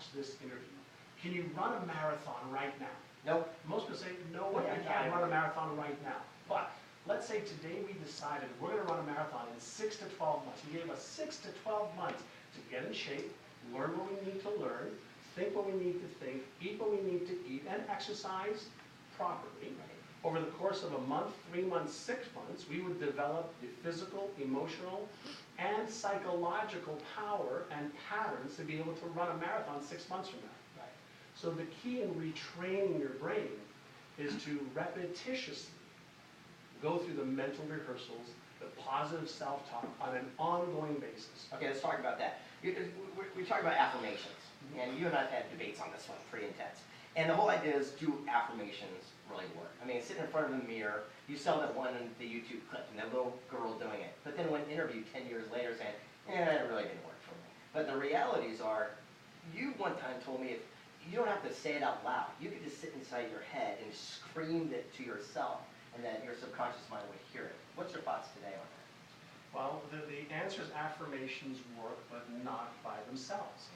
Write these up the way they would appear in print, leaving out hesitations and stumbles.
watch this interview, can you run a marathon right now? Nope. Most people say, no way, I can't run a marathon right now. But let's say today we decided we're going to run a marathon in 6 to 12 months. We gave us 6 to 12 months to get in shape, learn what we need to learn, think what we need to think, eat what we need to eat, and exercise properly. Over the course of a month, 3 months, 6 months, we would develop the physical, emotional, and psychological power and patterns to be able to run a marathon 6 months from now. Right. So the key in retraining your brain is to repetitiously go through the mental rehearsals, the positive self-talk on an ongoing basis. Okay, let's talk about that. We talk about affirmations, and you and I have had debates on this one, pretty intense. And the whole idea is, do affirmations really work? I mean, sitting in front of a mirror, you saw that one in the YouTube clip, and that little girl doing it. But then when interviewed 10 years later saying, it really didn't work for me. But the realities are, you one time told me, if you don't have to say it out loud. You could just sit inside your head and scream it to yourself, and that your subconscious mind would hear it. What's your thoughts today on that? Well, the answer is affirmations work, but not by themselves.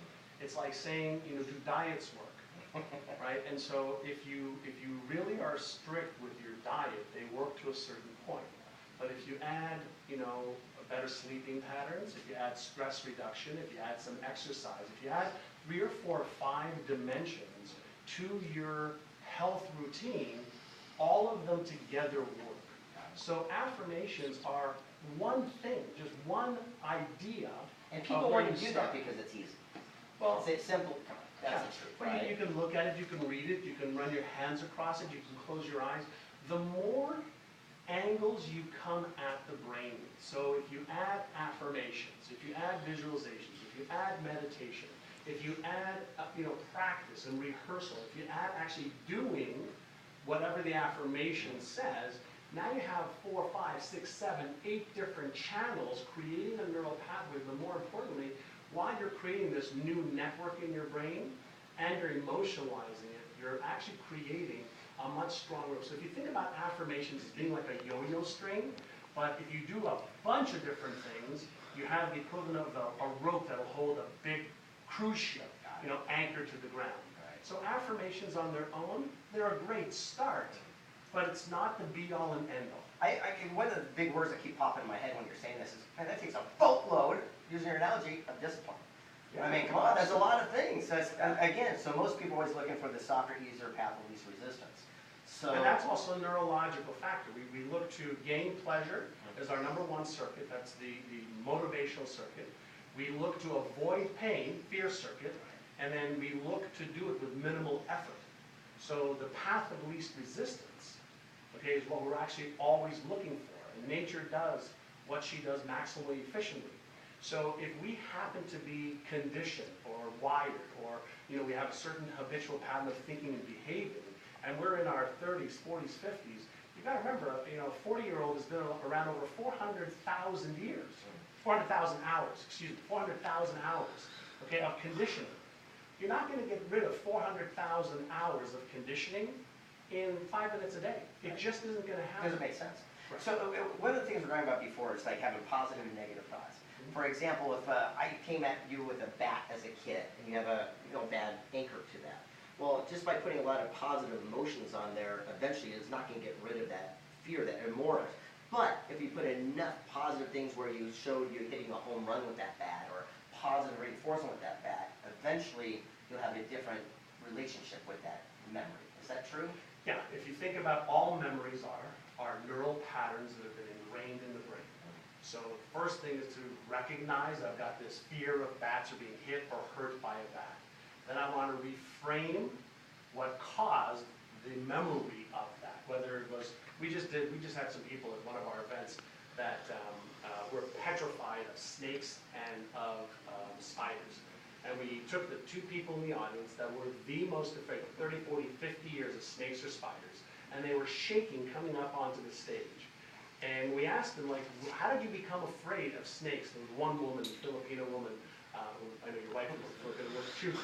It's like saying, do diets work? Right? And so if you really are strict with your diet, they work to a certain point. But if you add, better sleeping patterns, if you add stress reduction, if you add some exercise, if you add 3 or 4 or 5 dimensions to your health routine, all of them together work. So affirmations are one thing, just one idea. And people want to do that because it's easy. Well, it's simple. That's the truth, but right? you can look at it, you can read it, you can run your hands across it, you can close your eyes. The more angles you come at the brain with. So if you add affirmations, if you add visualizations, if you add meditation, if you add practice and rehearsal, if you add actually doing whatever the affirmation says, now you have 4, 5, 6, 7, 8 different channels creating a neural pathway, but more importantly, while you're creating this new network in your brain and you're emotionalizing it, you're actually creating a much stronger. So if you think about affirmations as being like a yo-yo string, but if you do a bunch of different things, you have the equivalent of a rope that'll hold a big cruise ship, anchored to the ground. So affirmations on their own, they're a great start, but it's not the be-all and end-all. One of the big words that keep popping in my head when you're saying this is, man, that takes a boatload, using your analogy, of discipline. Yeah, I mean, come on, there's a lot of things. Again, so most people are always looking for the softer, easier path of least resistance. So, and that's also a neurological factor. We look to gain pleasure as our number one circuit. That's the motivational circuit. We look to avoid pain, fear circuit, and then we look to do it with minimal effort. So the path of least resistance, is what we're actually always looking for. And nature does what she does maximally efficiently. So if we happen to be conditioned or wired, or we have a certain habitual pattern of thinking and behaving, and we're in our 30s, 40s, 50s, you've got to remember, a 40-year-old has been around over 400,000 years, 400,000 hours, 400,000 hours, of conditioning. You're not going to get rid of 400,000 hours of conditioning in 5 minutes a day. It just isn't going to happen. Doesn't make sense. Right. So one of the things we're talking about before is like having positive and negative thoughts. For example, if I came at you with a bat as a kid, and you have a bad anchor to that, well, just by putting a lot of positive emotions on there, eventually it's not going to get rid of that fear, that remorse. But if you put enough positive things where you showed you hitting a home run with that bat, or positive reinforcement with that bat, eventually you'll have a different relationship with that memory. Is that true? Yeah, if you think about all memories are neural patterns that have been ingrained in the brain. So the first thing is to recognize I've got this fear of bats or being hit or hurt by a bat. Then I want to reframe what caused the memory of that. Whether it was, we just had some people at one of our events that were petrified of snakes and of spiders. And we took the 2 people in the audience that were the most afraid, 30, 40, 50 years of snakes or spiders, and they were shaking coming up onto the stage. And we asked them, how did you become afraid of snakes? There was one woman, a Filipino woman, I know your wife was looking at, she was,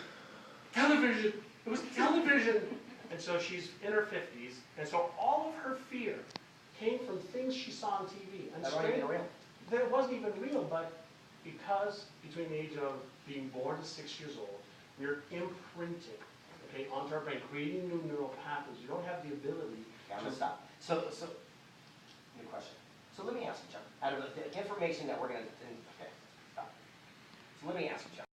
television! It was television! And so she's in her 50s, and so all of her fear came from things she saw on TV. And that wasn't even real. That wasn't even real, but because between the age of being born to 6 years old, We're imprinting, okay, onto our brain, creating new neural pathways. You don't have the ability Okay, I'm gonna stop. So, new question. So let me ask you, John, out of the information that we're gonna, okay, stop. So let me ask you, John.